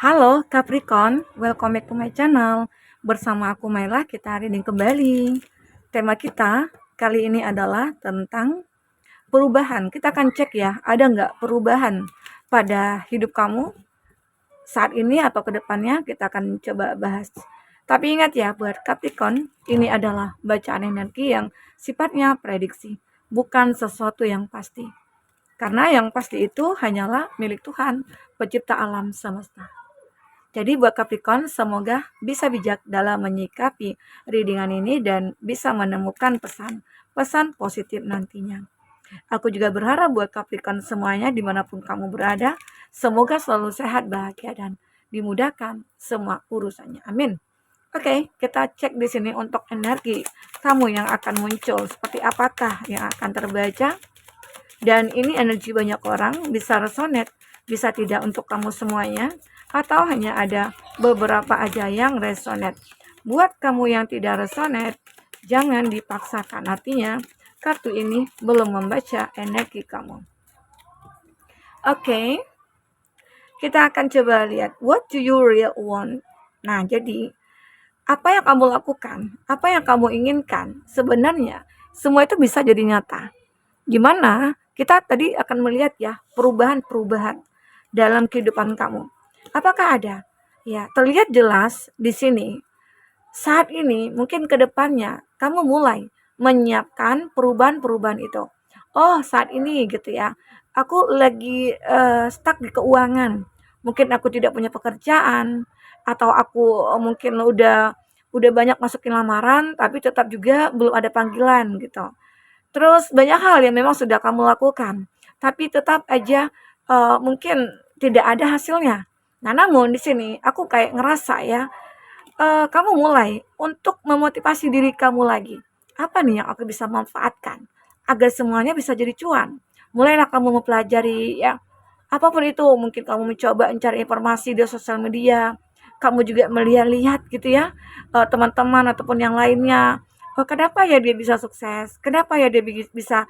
Halo Capricorn, welcome back to my channel. Bersama aku Maila, kita reading kembali. Tema kita kali ini adalah tentang perubahan. Kita akan cek ya, ada nggak perubahan pada hidup kamu saat ini atau kedepannya, kita akan coba bahas. Tapi ingat ya, buat Capricorn, ini adalah bacaan energi yang sifatnya prediksi, bukan sesuatu yang pasti. Karena yang pasti itu hanyalah milik Tuhan, pencipta alam semesta. Jadi buat Capricorn, semoga bisa bijak dalam menyikapi readingan ini dan bisa menemukan pesan positif nantinya. Aku juga berharap buat Capricorn semuanya dimanapun kamu berada, semoga selalu sehat, bahagia, dan dimudahkan semua urusannya. Amin. Oke, kita cek di sini untuk energi kamu yang akan muncul. Seperti apakah yang akan terbaca? Dan ini energi banyak orang, bisa resonate, bisa tidak untuk kamu semuanya, atau hanya ada beberapa aja yang resonate. Buat kamu yang tidak resonate, jangan dipaksakan. Artinya, kartu ini belum membaca energi kamu. Oke, kita akan coba lihat, what do you really want? Nah, jadi, apa yang kamu lakukan, apa yang kamu inginkan, sebenarnya semua itu bisa jadi nyata. Gimana? Kita tadi akan melihat ya perubahan-perubahan dalam kehidupan kamu. Apakah ada? Ya, terlihat jelas di sini. Saat ini, mungkin ke depannya kamu mulai menyiapkan perubahan-perubahan itu. Oh, saat ini gitu ya. Aku lagi stuck di keuangan. Mungkin aku tidak punya pekerjaan atau aku mungkin udah banyak masukin lamaran tapi tetap juga belum ada panggilan gitu. Terus banyak hal yang memang sudah kamu lakukan, tapi tetap aja, mungkin tidak ada hasilnya. Nah, namun di sini aku kayak ngerasa ya, kamu mulai untuk memotivasi diri kamu lagi. Apa nih yang aku bisa manfaatkan agar semuanya bisa jadi cuan? Mulailah kamu mempelajari ya, apapun itu, mungkin kamu mencoba mencari informasi di sosial media, kamu juga melihat-lihat gitu ya, teman-teman ataupun yang lainnya, oh kenapa ya dia bisa sukses, kenapa ya dia bisa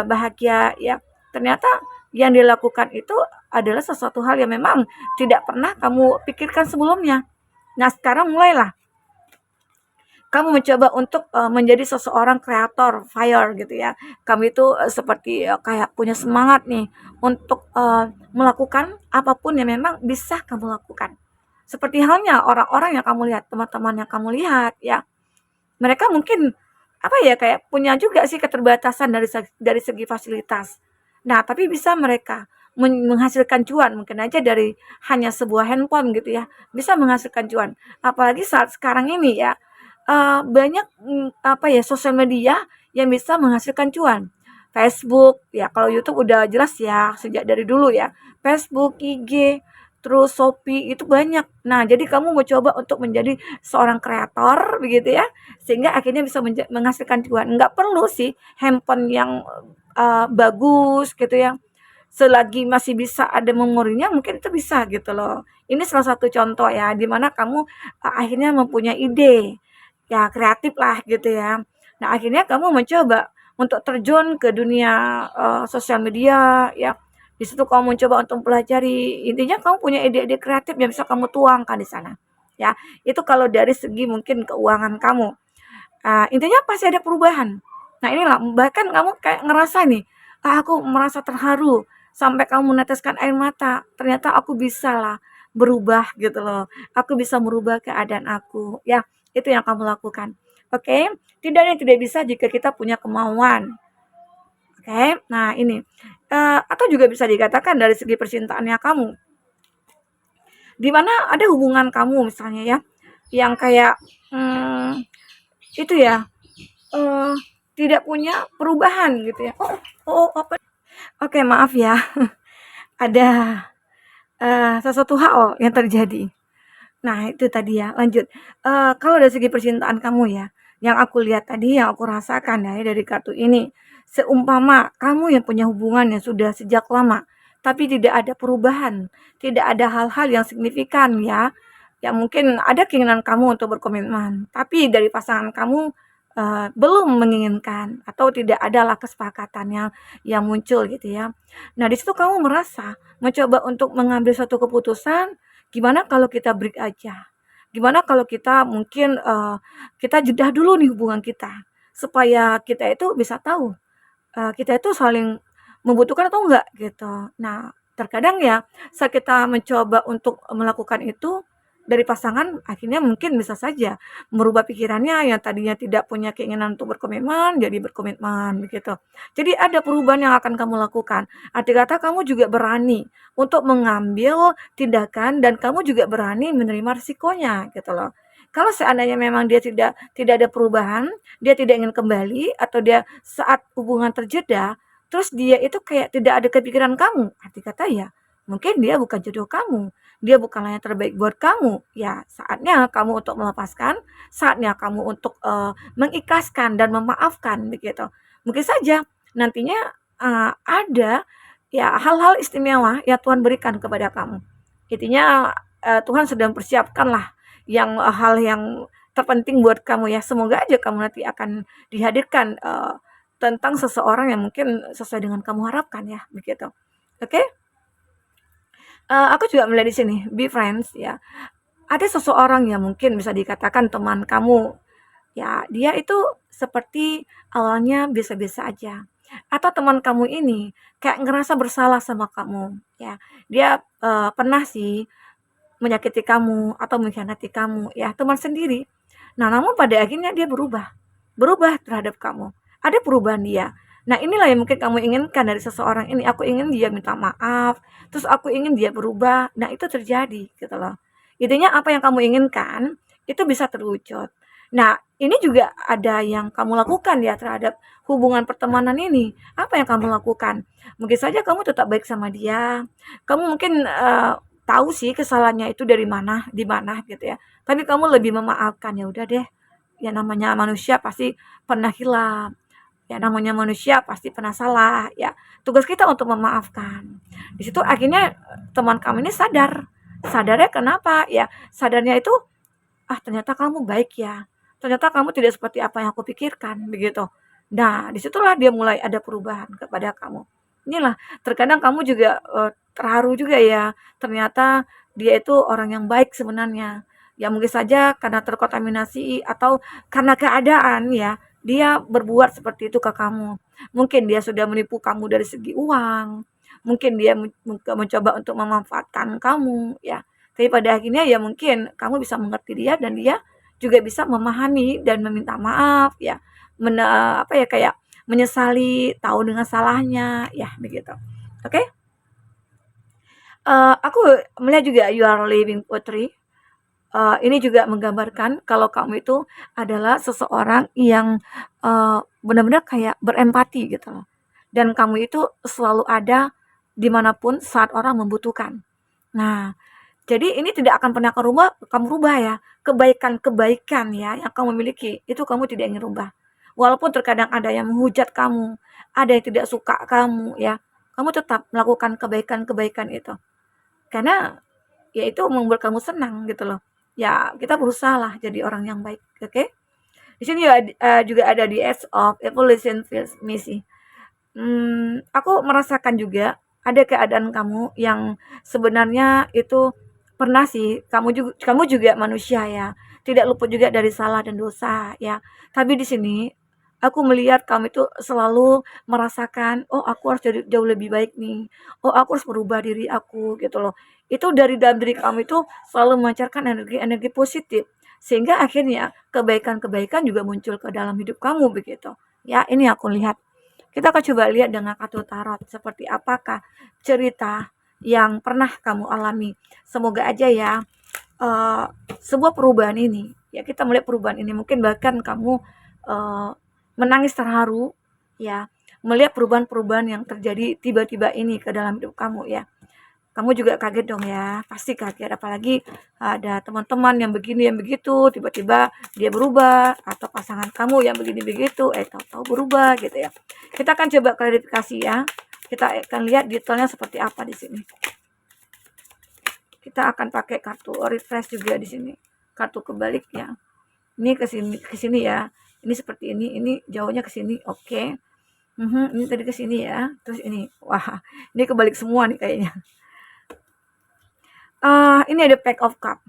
bahagia ya, ternyata yang dilakukan itu adalah sesuatu hal yang memang tidak pernah kamu pikirkan sebelumnya. Nah sekarang mulailah kamu mencoba untuk menjadi seseorang kreator fire gitu ya. Kamu itu seperti kayak punya semangat nih untuk melakukan apapun yang memang bisa kamu lakukan. Seperti halnya orang-orang yang kamu lihat, teman-teman yang kamu lihat ya. Mereka mungkin apa ya kayak punya juga sih keterbatasan dari segi fasilitas. Nah, tapi bisa mereka menghasilkan cuan mungkin aja dari hanya sebuah handphone gitu ya. Bisa menghasilkan cuan. Apalagi saat sekarang ini ya banyak, apa ya, sosial media yang bisa menghasilkan cuan. Facebook, ya kalau YouTube udah jelas ya, sejak dari dulu ya. Facebook, IG, terus Shopee, itu banyak. Nah, jadi kamu mau coba untuk menjadi seorang kreator begitu ya, sehingga akhirnya bisa menghasilkan cuan. Nggak perlu sih handphone yang, bagus gitu ya, selagi masih bisa ada memorinya mungkin itu bisa gitu loh. Ini salah satu contoh ya, di mana kamu, akhirnya mempunyai ide. Ya kreatif lah gitu ya. Nah akhirnya kamu mencoba untuk terjun ke dunia, sosial media ya. Di situ kamu mencoba untuk mempelajari, intinya kamu punya ide-ide kreatif yang bisa kamu tuangkan di sana, ya. Itu kalau dari segi mungkin keuangan kamu, intinya pasti ada perubahan. Nah inilah bahkan kamu kayak ngerasa nih, aku merasa terharu sampai kamu meneteskan air mata, ternyata aku bisa lah berubah gitu loh, aku bisa merubah keadaan aku, ya. Itu yang kamu lakukan. Oke, tidak ada yang tidak bisa jika kita punya kemauan. Oke, nah ini atau juga bisa dikatakan dari segi percintaannya kamu, di mana ada hubungan kamu misalnya ya, yang kayak itu ya eh, tidak punya perubahan gitu ya. Oh, apa? Oke, maaf ya, ada sesuatu hal yang terjadi. Nah, itu tadi ya, lanjut. Kalau dari segi percintaan kamu ya, yang aku lihat tadi, yang aku rasakan ya dari kartu ini, seumpama kamu yang punya hubungan yang sudah sejak lama, tapi tidak ada perubahan, tidak ada hal-hal yang signifikan ya, ya mungkin ada keinginan kamu untuk berkomitmen, tapi dari pasangan kamu belum menginginkan atau tidak adalah kesepakatan yang muncul gitu ya. Nah, di situ kamu merasa mencoba untuk mengambil suatu keputusan, Gimana kalau kita break aja? Gimana kalau kita mungkin, kita jeda dulu nih hubungan kita, supaya kita itu bisa tahu, kita itu saling membutuhkan atau enggak gitu. Nah, terkadang ya saat kita mencoba untuk melakukan itu dari pasangan akhirnya mungkin bisa saja merubah pikirannya yang tadinya tidak punya keinginan untuk berkomitmen jadi berkomitmen begitu. Jadi ada perubahan yang akan kamu lakukan. Arti kata kamu juga berani untuk mengambil tindakan dan kamu juga berani menerima risikonya gitu loh. Kalau seandainya memang dia tidak ada perubahan, dia tidak ingin kembali atau dia saat hubungan terjeda, terus dia itu kayak tidak ada kepikiran kamu, arti kata ya mungkin dia bukan jodoh kamu, dia bukanlah yang terbaik buat kamu. Ya saatnya kamu untuk melepaskan, saatnya kamu untuk, mengikhlaskan dan memaafkan begitu. Mungkin saja nantinya, ada ya hal-hal istimewa yang Tuhan berikan kepada kamu. Intinya, Tuhan sedang persiapkanlah yang hal yang terpenting buat kamu ya. Semoga aja kamu nanti akan dihadirkan, tentang seseorang yang mungkin sesuai dengan kamu harapkan ya, begitu. Oke? Aku juga melihat di sini, be friends ya. Ada seseorang yang mungkin bisa dikatakan teman kamu, ya dia itu seperti awalnya biasa-biasa aja. Atau teman kamu ini kayak ngerasa bersalah sama kamu, ya. Dia, pernah sih menyakiti kamu atau mengkhianati kamu, ya teman sendiri. Nah, namun pada akhirnya dia berubah terhadap kamu. Ada perubahan dia. Nah, inilah yang mungkin kamu inginkan dari seseorang ini. Aku ingin dia minta maaf, terus aku ingin dia berubah. Nah, itu terjadi gitu loh. Intinya apa yang kamu inginkan itu bisa terwujud. Nah, ini juga ada yang kamu lakukan ya terhadap hubungan pertemanan ini. Apa yang kamu lakukan? Mungkin saja kamu tetap baik sama dia. Kamu mungkin tahu sih kesalahannya itu dari mana, di mana gitu ya. Tapi kamu lebih memaafkan, ya udah deh. Ya namanya manusia pasti pernah hilaf. Ya namanya manusia pasti pernah salah. Ya tugas kita untuk memaafkan. Di situ akhirnya teman kamu ini sadar. Sadarnya kenapa? Ya sadarnya itu ternyata kamu baik ya. Ternyata kamu tidak seperti apa yang aku pikirkan begitu. Nah, disitulah dia mulai ada perubahan kepada kamu. Inilah terkadang kamu juga terharu juga ya. Ternyata dia itu orang yang baik sebenarnya. Ya mungkin saja karena terkontaminasi atau karena keadaan ya, dia berbuat seperti itu ke kamu. Mungkin dia sudah menipu kamu dari segi uang, mungkin dia mencoba untuk memanfaatkan kamu ya. Tapi pada akhirnya ya mungkin kamu bisa mengerti dia dan dia juga bisa memahami dan meminta maaf ya. Apa ya kayak menyesali, tahu dengan salahnya ya begitu. Oke? Aku melihat juga You Are Living Putri. Ini juga menggambarkan kalau kamu itu adalah seseorang yang, benar-benar kayak berempati gitu loh. Dan kamu itu selalu ada dimanapun saat orang membutuhkan. Nah, jadi ini tidak akan pernah kamu rubah ya, kebaikan-kebaikan ya yang kamu miliki, itu kamu tidak ingin rubah. Walaupun terkadang ada yang menghujat kamu, ada yang tidak suka kamu ya, kamu tetap melakukan kebaikan-kebaikan itu. Karena ya itu membuat kamu senang gitu loh. Ya kita berusahalah jadi orang yang baik, oke? Di sini juga ada the Edge of Evolution Feels Missing. Aku merasakan juga ada keadaan kamu yang sebenarnya itu pernah sih kamu juga manusia ya, tidak luput juga dari salah dan dosa ya. Tapi di sini aku melihat kamu itu selalu merasakan, "Oh, aku harus jadi jauh lebih baik nih. Oh, aku harus merubah diri aku," gitu loh. Itu dari dalam diri kamu itu selalu memancarkan energi-energi positif, sehingga akhirnya kebaikan-kebaikan juga muncul ke dalam hidup kamu begitu. Ya, ini aku lihat. Kita akan coba lihat dengan kartu tarot seperti apakah cerita yang pernah kamu alami. Semoga aja ya uh, sebuah perubahan ini, ya kita melihat perubahan ini mungkin bahkan kamu uh, menangis terharu ya melihat perubahan-perubahan yang terjadi tiba-tiba ini ke dalam hidup kamu ya. Kamu juga kaget dong ya, pasti kaget apalagi ada teman-teman yang begini yang begitu, tiba-tiba dia berubah atau pasangan kamu yang begini begitu, tahu-tahu berubah gitu ya. Kita akan coba klarifikasi ya. Kita akan lihat detailnya seperti apa di sini. Kita akan pakai kartu refresh juga di sini. Kartu kebalik ya. Ini ke sini ya. Ini seperti ini jauhnya ke sini. Oke. Ini tadi ke sini ya. Terus ini. Wah, ini kebalik semua nih kayaknya. Ini ada Pack of Cup.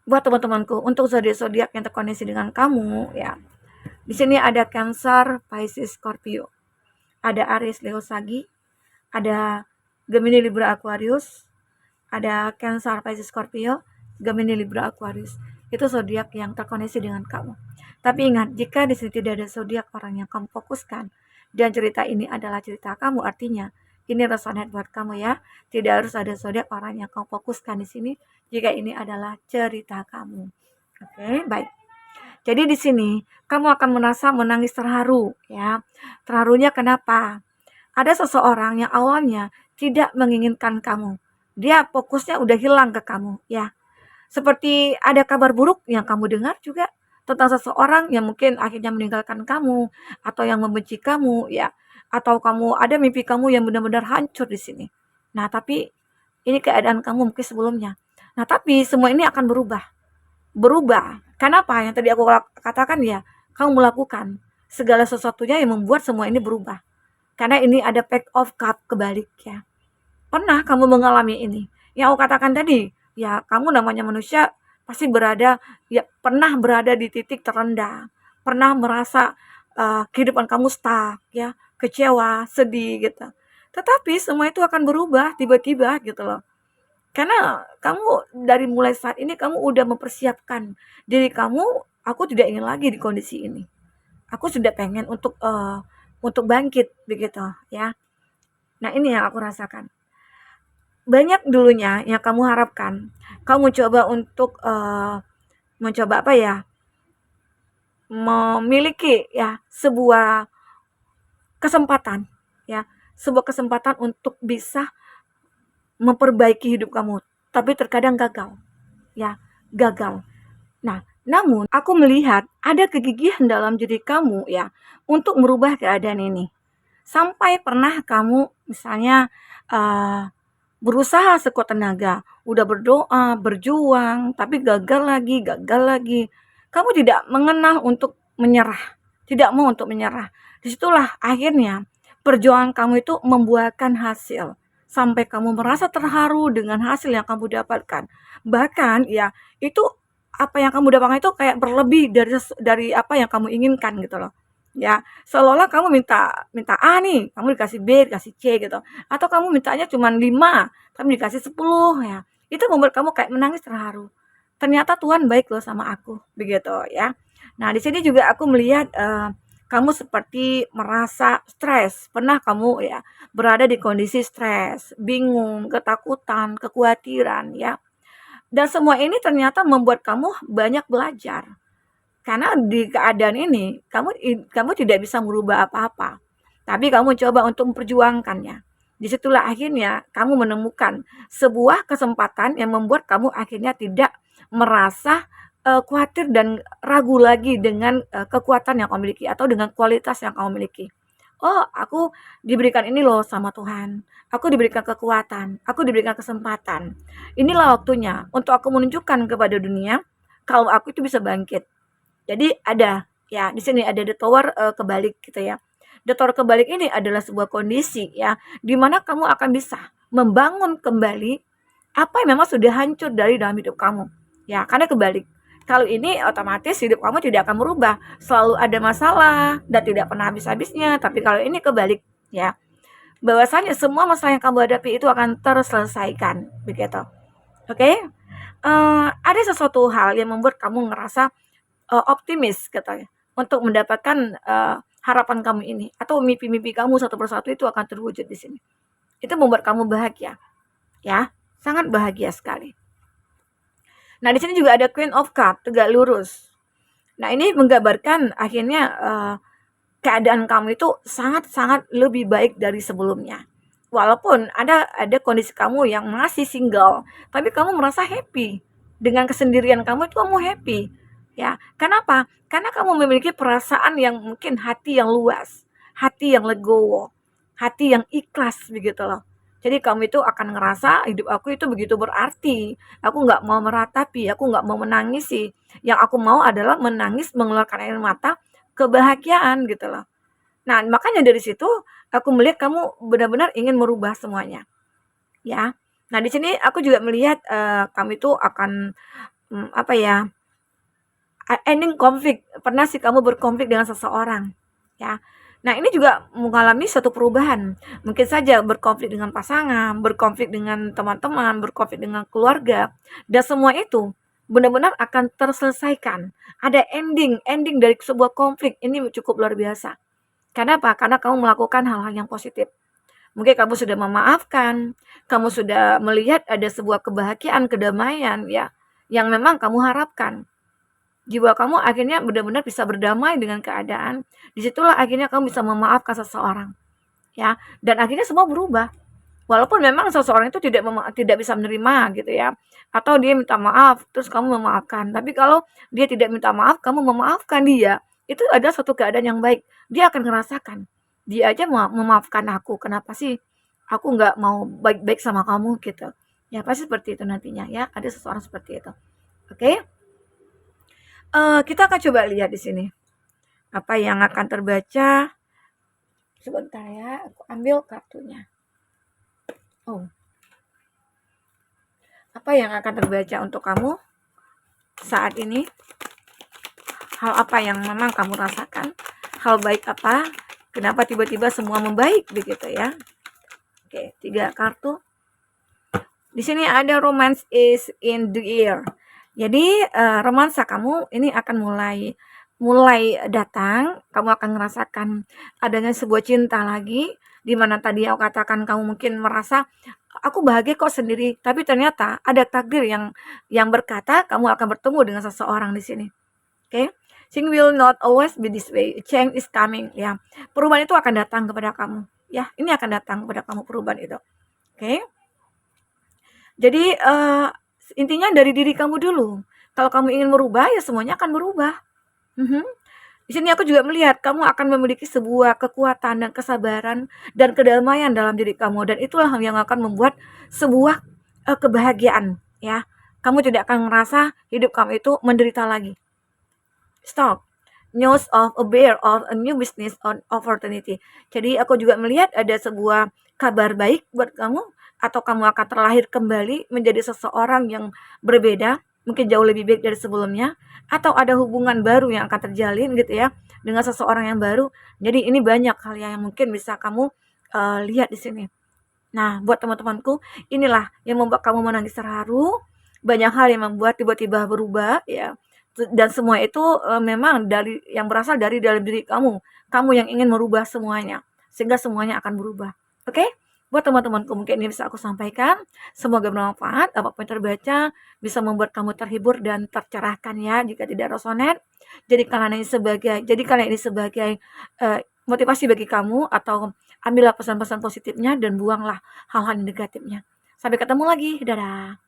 Buat teman-temanku, untuk zodiak-zodiak yang terkoneksi dengan kamu, ya. Di sini ada Cancer, Pisces, Scorpio. Ada Aries, Leo, Sagi. Ada Gemini, Libra, Aquarius. Ada Cancer, Pisces, Scorpio, Gemini, Libra, Aquarius. Itu zodiak yang terkoneksi dengan kamu. Tapi ingat, jika di sini tidak ada zodiak orang yang kamu fokuskan dan cerita ini adalah cerita kamu, artinya ini resonate buat kamu ya. Tidak harus ada zodiak orang yang kamu fokuskan di sini jika ini adalah cerita kamu. Oke, baik. Jadi di sini kamu akan merasa menangis terharu ya. Terharunya kenapa? Ada seseorang yang awalnya tidak menginginkan kamu. Dia fokusnya udah hilang ke kamu ya. Seperti ada kabar buruk yang kamu dengar juga tentang seseorang yang mungkin akhirnya meninggalkan kamu atau yang membenci kamu ya. Atau kamu ada mimpi kamu yang benar-benar hancur di sini. Nah, tapi ini keadaan kamu mungkin sebelumnya. Nah, tapi semua ini akan berubah. Berubah. Kenapa? Yang tadi aku katakan ya, kamu melakukan segala sesuatunya yang membuat semua ini berubah. Karena ini ada Pack of Cup kebalik ya. Pernah kamu mengalami ini? Yang aku katakan tadi, ya kamu namanya manusia pasti pernah berada di titik terendah, pernah merasa kehidupan kamu stuck ya, kecewa, sedih gitu. Tetapi semua itu akan berubah tiba-tiba gitu loh. Karena kamu dari mulai saat ini kamu udah mempersiapkan diri kamu, aku tidak ingin lagi di kondisi ini. Aku sudah pengen untuk bangkit begitu ya. Nah, ini yang aku rasakan. Banyak dulunya yang kamu harapkan, kamu coba untuk mencoba apa ya, memiliki ya sebuah kesempatan ya, sebuah kesempatan untuk bisa memperbaiki hidup kamu, tapi terkadang gagal ya, gagal. Nah, namun aku melihat ada kegigihan dalam diri kamu ya untuk merubah keadaan ini. Sampai pernah kamu misalnya berusaha sekuat tenaga, udah berdoa, berjuang, tapi gagal lagi, gagal lagi. Kamu tidak mengenal untuk menyerah, tidak mau untuk menyerah. Disitulah akhirnya perjuangan kamu itu membuahkan hasil. Sampai kamu merasa terharu dengan hasil yang kamu dapatkan. Bahkan ya, itu apa yang kamu dapatkan itu kayak berlebih dari apa yang kamu inginkan gitu loh. Ya, seolah-olah kamu minta minta A nih, kamu dikasih B, dikasih C gitu. Atau kamu mintanya cuma 5, tapi dikasih 10 ya. Itu membuat kamu kayak menangis terharu. Ternyata Tuhan baik loh sama aku, begitu ya. Nah, di sini juga aku melihat kamu seperti merasa stres. Pernah kamu ya berada di kondisi stres, bingung, ketakutan, kekhawatiran ya. Dan semua ini ternyata membuat kamu banyak belajar. Karena di keadaan ini kamu tidak bisa merubah apa-apa, tapi kamu coba untuk memperjuangkannya. Disitulah akhirnya kamu menemukan sebuah kesempatan yang membuat kamu akhirnya tidak merasa khawatir dan ragu lagi dengan kekuatan yang kamu miliki atau dengan kualitas yang kamu miliki. Oh, aku diberikan ini loh sama Tuhan. Aku diberikan kekuatan, aku diberikan kesempatan. Inilah waktunya untuk aku menunjukkan kepada dunia kalau aku itu bisa bangkit. Jadi ada, ya di sini ada the tower kebalik gitu ya. The tower kebalik ini adalah sebuah kondisi ya, di mana kamu akan bisa membangun kembali apa yang memang sudah hancur dari dalam hidup kamu. Ya, karena kebalik. Kalau ini otomatis hidup kamu tidak akan berubah, selalu ada masalah dan tidak pernah habis-habisnya. Tapi kalau ini kebalik, ya, bahwasanya semua masalah yang kamu hadapi itu akan terselesaikan, begitu. Oke? Ada sesuatu hal yang membuat kamu ngerasa optimis katanya untuk mendapatkan harapan kamu ini atau mimpi-mimpi kamu satu persatu itu akan terwujud di sini. Itu membuat kamu bahagia, ya, sangat bahagia sekali. Nah, di sini juga ada Queen of Cup, tegak lurus. Nah, ini menggambarkan akhirnya keadaan kamu itu sangat-sangat lebih baik dari sebelumnya. Walaupun ada kondisi kamu yang masih single, tapi kamu merasa happy dengan kesendirian kamu itu kamu happy. Ya, kenapa? Karena kamu memiliki perasaan yang mungkin hati yang luas, hati yang legowo, hati yang ikhlas begitu loh. Jadi kamu itu akan ngerasa hidup aku itu begitu berarti. Aku nggak mau meratapi, aku nggak mau menangisi. Yang aku mau adalah menangis, mengeluarkan air mata, kebahagiaan gitu loh. Nah, makanya dari situ aku melihat kamu benar-benar ingin merubah semuanya. Ya. Nah, di sini aku juga melihat, kamu itu akan, apa ya, ending konflik. Pernah sih kamu berkonflik dengan seseorang, ya. Nah, ini juga mengalami suatu perubahan. Mungkin saja berkonflik dengan pasangan, berkonflik dengan teman-teman, berkonflik dengan keluarga, dan semua itu benar-benar akan terselesaikan. Ada ending ending dari sebuah konflik ini cukup luar biasa. Karena apa? Karena kamu melakukan hal-hal yang positif. Mungkin kamu sudah memaafkan, kamu sudah melihat ada sebuah kebahagiaan, kedamaian ya, yang memang kamu harapkan. Jiwa kamu akhirnya benar-benar bisa berdamai dengan keadaan. Disitulah akhirnya kamu bisa memaafkan seseorang, ya. Dan akhirnya semua berubah. Walaupun memang seseorang itu tidak bisa menerima gitu ya, atau dia minta maaf terus kamu memaafkan. Tapi kalau dia tidak minta maaf, kamu memaafkan dia, itu adalah suatu keadaan yang baik. Dia akan merasakan, dia aja memaafkan aku, kenapa sih aku nggak mau baik-baik sama kamu gitu. Ya pasti seperti itu nantinya ya, ada seseorang seperti itu. Oke, kita akan coba lihat di sini, apa yang akan terbaca. Sebentar ya, aku ambil kartunya. Oh, apa yang akan terbaca untuk kamu saat ini? Hal apa yang memang kamu rasakan? Hal baik apa? Kenapa tiba-tiba semua membaik begitu ya? Oke, 3 kartu. Di sini ada romance is in the air. Jadi romansa kamu ini akan mulai datang. Kamu akan merasakan adanya sebuah cinta lagi, di mana tadi aku katakan kamu mungkin merasa aku bahagia kok sendiri, tapi ternyata ada takdir yang berkata kamu akan bertemu dengan seseorang di sini. Oke, change will not always be this way. Change is coming. Ya, perubahan itu akan datang kepada kamu. Ya, ini akan datang kepada kamu perubahan itu. Oke, jadi intinya dari diri kamu dulu. Kalau kamu ingin merubah, ya semuanya akan berubah. Mhm. Di sini aku juga melihat kamu akan memiliki sebuah kekuatan dan kesabaran dan kedamaian dalam diri kamu, dan itulah yang akan membuat sebuah kebahagiaan. Ya, kamu tidak akan merasa hidup kamu itu menderita lagi. Stop. News of a bear or a new business on opportunity. Jadi aku juga melihat ada sebuah kabar baik buat kamu, atau kamu akan terlahir kembali menjadi seseorang yang berbeda, mungkin jauh lebih baik dari sebelumnya, atau ada hubungan baru yang akan terjalin gitu ya dengan seseorang yang baru. Jadi ini banyak hal yang mungkin bisa kamu lihat di sini. Nah, buat teman-temanku, inilah yang membuat kamu menangis terharu, banyak hal yang membuat tiba-tiba berubah ya. Dan semua itu memang yang berasal dari dalam diri kamu. Kamu yang ingin merubah semuanya, sehingga semuanya akan berubah. Oke? Buat teman-temanku mungkin ini bisa aku sampaikan. Semoga bermanfaat, apapun yang terbaca bisa membuat kamu terhibur dan tercerahkan ya. Jika tidak resonate, jadikanlah ini sebagai motivasi bagi kamu, atau ambillah pesan-pesan positifnya dan buanglah hal-hal negatifnya. Sampai ketemu lagi, dadah.